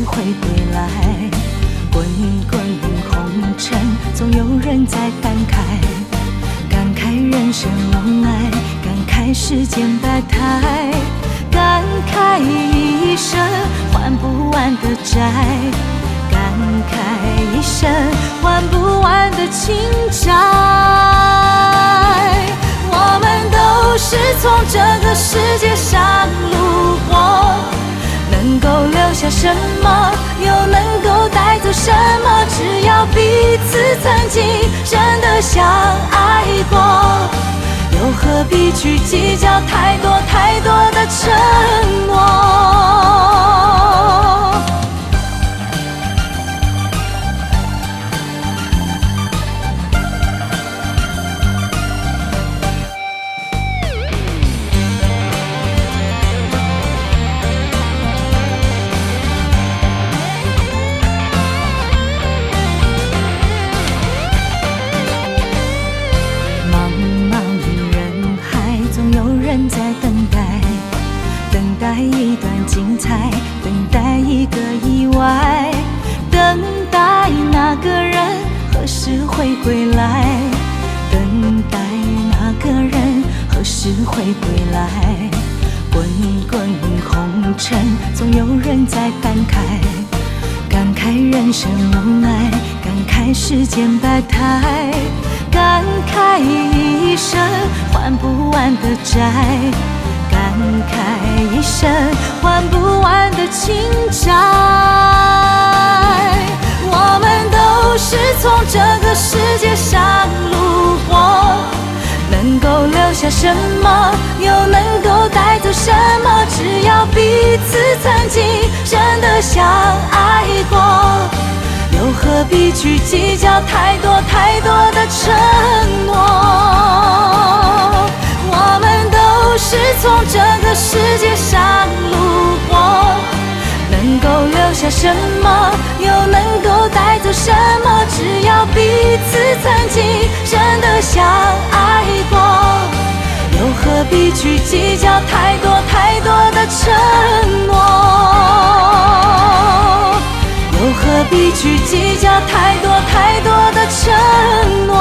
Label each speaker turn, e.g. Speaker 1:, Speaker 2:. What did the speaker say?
Speaker 1: 会归来。滚滚红尘，总有人在感慨，感慨人生无奈，感慨世间百态，感慨一生还不完的债，感慨一生还不完的情债。我们都是从这个世界上路过，能够留下什么，又能够带走什么？只要彼此曾经真的相爱过，又何必去计较太多太多的承诺？在等待，等待一段精彩，等待一个意外，等待那个人何时会归来，等待那个人何时会归来。滚滚红尘，总有人在感慨，感慨人生无奈，感慨世间百态，感慨一生还不完的债，感慨一生还不完的情债。我们都是从这个世界上路过，能够留下什么，又能够带走什么？只要彼此曾经真的相爱过，又何必去计较太多太多的承诺？我们都是从这个世界上路过，能够留下什么，又能够带走什么？只要彼此曾经真的相爱过，又何必去计较太多太多的承诺？又何必去计较太多太多的承诺？